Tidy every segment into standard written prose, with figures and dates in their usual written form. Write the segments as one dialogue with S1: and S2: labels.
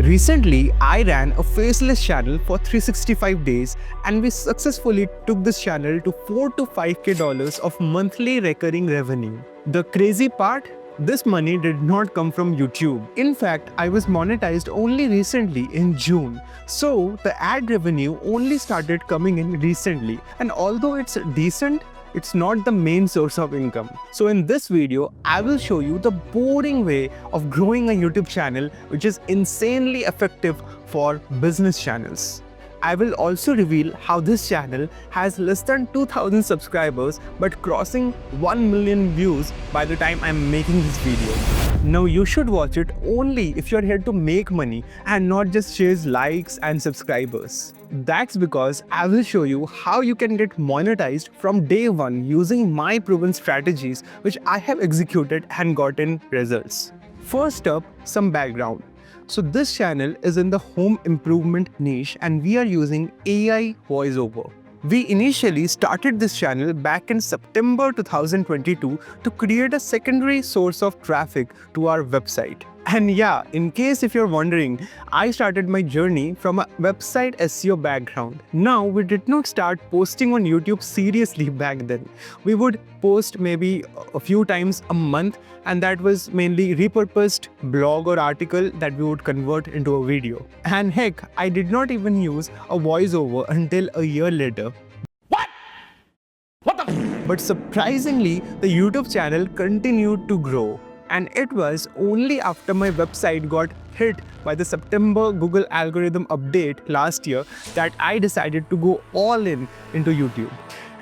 S1: Recently, I ran a Faceless channel for 365 days and we successfully took this channel to 4 to 5k dollars of monthly recurring revenue. The crazy part? This money did not come from YouTube. In fact, I was monetized only recently in June. So, the ad revenue only started coming in recently. And although it's decent, it's not the main source of income. So in this video, I will show you the boring way of growing a YouTube channel which is insanely effective for business channels. I will also reveal how this channel has less than 2000 subscribers but crossing 1 million views by the time I'm making this video. Now you should watch it only if you're here to make money and not just chase likes and subscribers. That's because I will show you how you can get monetized from day one using my proven strategies which I have executed and gotten results. First up, some background. So this channel is in the home improvement niche and we are using AI voiceover. We initially started this channel back in September 2022 to create a secondary source of traffic to our website. And yeah, in case if you're wondering, I started my journey from a website SEO background. Now, we did not start posting on YouTube seriously back then. We would post maybe a few times a month, and that was mainly repurposed blog or article that we would convert into a video. And heck, I did not even use a voiceover until a year later. But surprisingly, the YouTube channel continued to grow. And it was only after my website got hit by the September Google algorithm update last year that I decided to go all in into YouTube.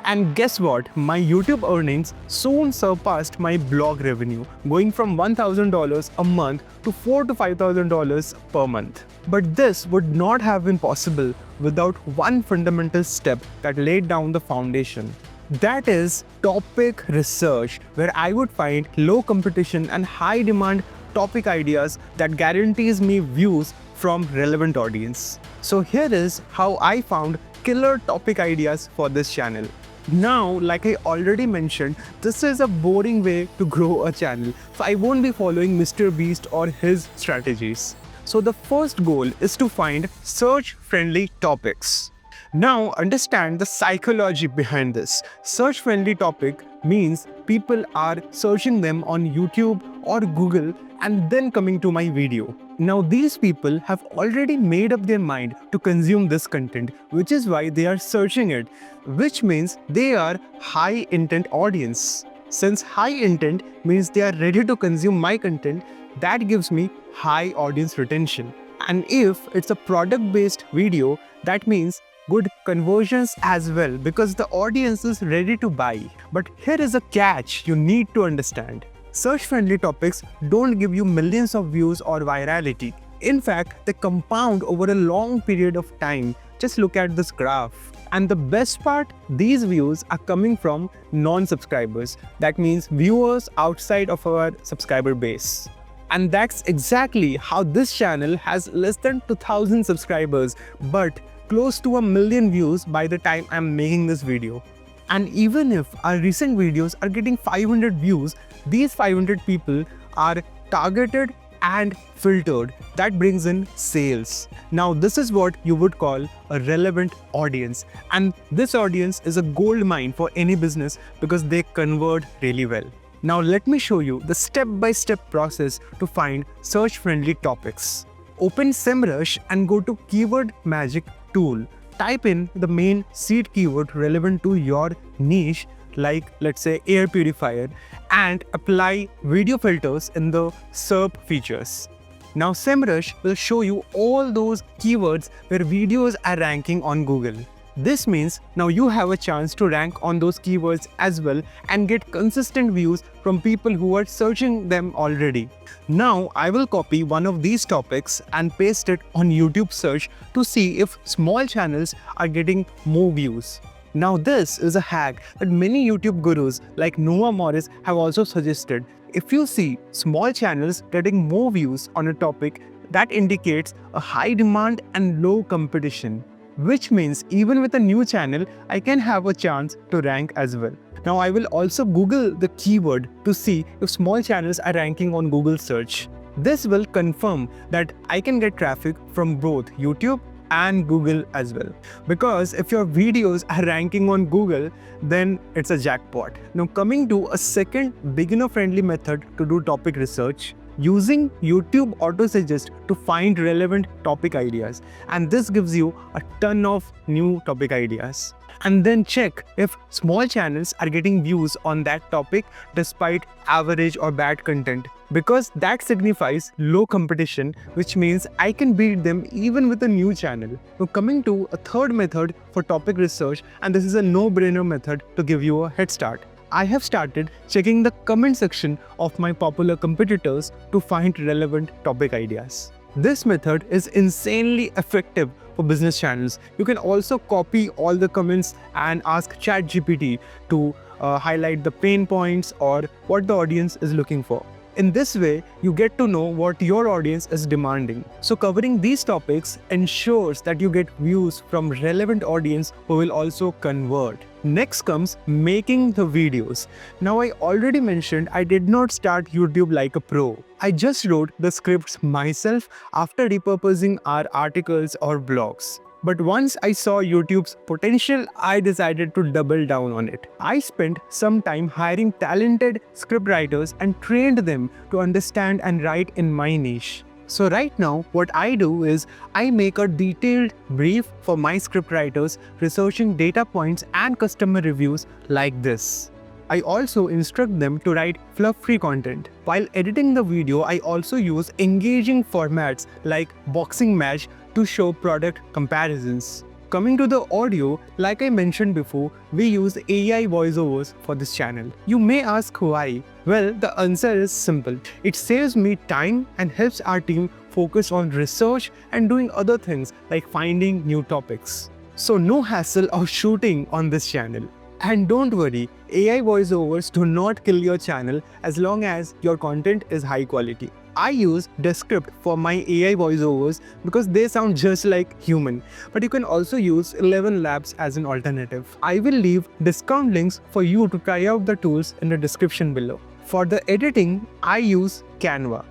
S1: And guess what? My YouTube earnings soon surpassed my blog revenue, going from $1,000 a month to $4,000 to $5,000 per month. But this would not have been possible without one fundamental step that laid down the foundation. That is topic research, where I would find low competition and high demand topic ideas that guarantees me views from relevant audience. So here is how I found killer topic ideas for this channel. Now, like I already mentioned, this is a boring way to grow a channel, so I won't be following Mr. Beast or his strategies. So the first goal is to find search-friendly topics. Now, understand the psychology behind this. Search-friendly topic means people are searching them on YouTube or Google and then coming to my video. Now, these people have already made up their mind to consume this content, which is why they are searching it, which means they are high intent audience. Since high intent means they are ready to consume my content, that gives me high audience retention. And if it's a product-based video, that means good conversions as well because the audience is ready to buy. But here is a catch you need to understand. Search-friendly topics don't give you millions of views or virality. In fact, they compound over a long period of time. Just look at this graph. And the best part, these views are coming from non-subscribers. That means viewers outside of our subscriber base. And that's exactly how this channel has less than 2000 subscribers, but close to 1 million views by the time I'm making this video. And even if our recent videos are getting 500 views, these 500 people are targeted and filtered. That brings in sales. Now this is what you would call a relevant audience. And this audience is a gold mine for any business because they convert really well. Now let me show you the step-by-step process to find search-friendly topics. Open SEMrush and go to Keyword Magic tool. Type in the main seed keyword relevant to your niche, like let's say air purifier, and apply video filters in the SERP features. Now SEMrush will show you all those keywords where videos are ranking on Google. This means now you have a chance to rank on those keywords as well and get consistent views from people who are searching them already. Now I will copy one of these topics and paste it on YouTube search to see if small channels are getting more views. Now this is a hack that many YouTube gurus like Noah Morris have also suggested. If you see small channels getting more views on a topic, that indicates a high demand and low competition. Which means even with a new channel, I can have a chance to rank as well. Now I will also Google the keyword to see if small channels are ranking on Google search. This will confirm that I can get traffic from both YouTube and Google as well. Because if your videos are ranking on Google, then it's a jackpot. Now coming to a second beginner-friendly method to do topic research, using YouTube autosuggest to find relevant topic ideas. And this gives you a ton of new topic ideas. And then check if small channels are getting views on that topic despite average or bad content, because that signifies low competition, which means I can beat them even with a new channel. Now coming to a third method for topic research, and this is a no-brainer method to give you a head start. I have started checking the comment section of my popular competitors to find relevant topic ideas. This method is insanely effective for business channels. You can also copy all the comments and ask ChatGPT to highlight the pain points or what the audience is looking for. In this way, you get to know what your audience is demanding. So covering these topics ensures that you get views from relevant audience who will also convert. Next comes making the videos. Now I already mentioned I did not start YouTube like a pro. I just wrote the scripts myself after repurposing our articles or blogs. But once I saw YouTube's potential, I decided to double down on it. I spent some time hiring talented scriptwriters and trained them to understand and write in my niche. So right now, what I do is I make a detailed brief for my scriptwriters, researching data points and customer reviews like this. I also instruct them to write fluff-free content. While editing the video, I also use engaging formats like boxing match to show product comparisons. Coming to the audio, like I mentioned before, we use AI voiceovers for this channel. You may ask why? Well, the answer is simple. It saves me time and helps our team focus on research and doing other things like finding new topics. So no hassle of shooting on this channel. And don't worry, AI voiceovers do not kill your channel as long as your content is high quality. I use Descript for my AI voiceovers because they sound just like human, but you can also use 11 Labs as an alternative. I will leave discount links for you to try out the tools in the description below. For the editing, I use Canva.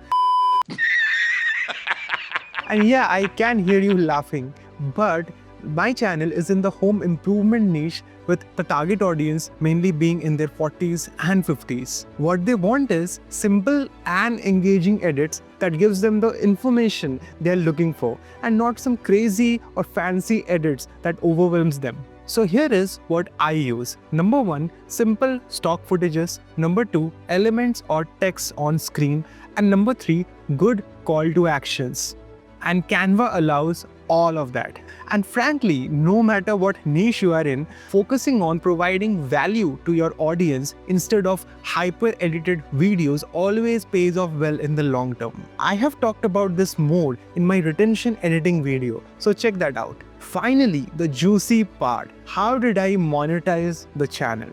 S1: And yeah, I can hear you laughing, but my channel is in the home improvement niche with the target audience mainly being in their 40s and 50s. What they want is simple and engaging edits that gives them the information they're looking for and not some crazy or fancy edits that overwhelms them. So here is what I use. Number 1, simple stock footages. Number 2, elements or text on screen. And number 3, good call to actions. And Canva allows all of that. And frankly, no matter what niche you are in, focusing on providing value to your audience instead of hyper-edited videos always pays off well in the long term. I have talked about this more in my retention editing video, so check that out. Finally, the juicy part. How did I monetize the channel?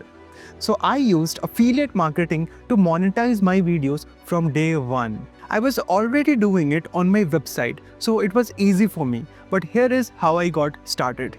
S1: So I used affiliate marketing to monetize my videos from day one. I was already doing it on my website, so it was easy for me. But here is how I got started.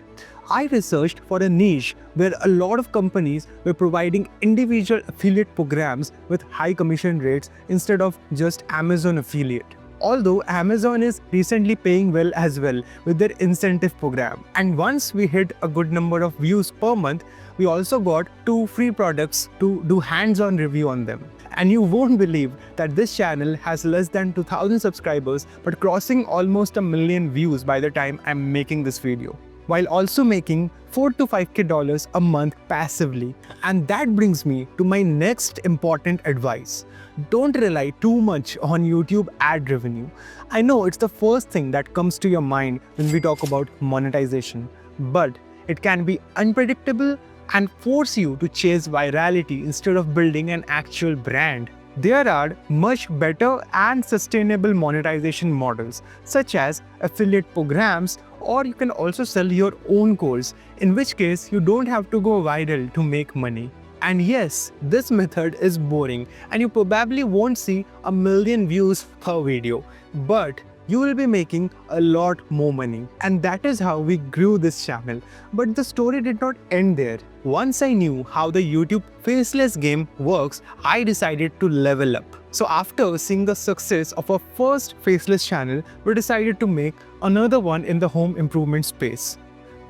S1: I researched for a niche where a lot of companies were providing individual affiliate programs with high commission rates instead of just Amazon affiliate. Although Amazon is recently paying well as well with their incentive program. And once we hit a good number of views per month, we also got 2 free products to do hands-on review on them. And you won't believe that this channel has less than 2,000 subscribers but crossing almost 1 million views by the time I'm making this video, while also making $4 to $5K a month passively. And that brings me to my next important advice. Don't rely too much on YouTube ad revenue. I know it's the first thing that comes to your mind when we talk about monetization, but it can be unpredictable and force you to chase virality instead of building an actual brand. There are much better and sustainable monetization models, such as affiliate programs, or you can also sell your own course, in which case you don't have to go viral to make money. And yes, this method is boring and you probably won't see 1 million views per video, but you will be making a lot more money. And that is how we grew this channel. But the story did not end there. Once I knew how the YouTube Faceless game works, I decided to level up. So after seeing the success of our first Faceless channel, we decided to make another one in the home improvement space.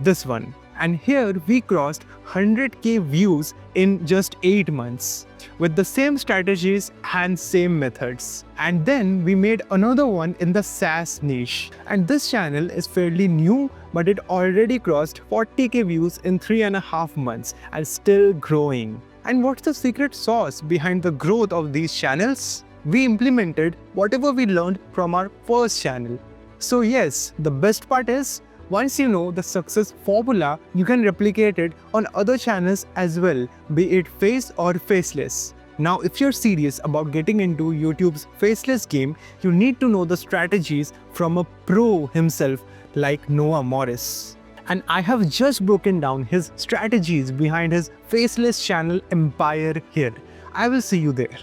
S1: This one. And here we crossed 100k views in just 8 months with the same strategies and same methods. And then we made another one in the SaaS niche. And this channel is fairly new, but it already crossed 40k views in 3.5 months and still growing. And what's the secret sauce behind the growth of these channels? We implemented whatever we learned from our first channel. So yes, the best part is, once you know the success formula, you can replicate it on other channels as well, be it face or faceless. Now, if you're serious about getting into YouTube's Faceless game, you need to know the strategies from a pro himself like Noah Morris. And I have just broken down his strategies behind his Faceless channel empire here. I will see you there.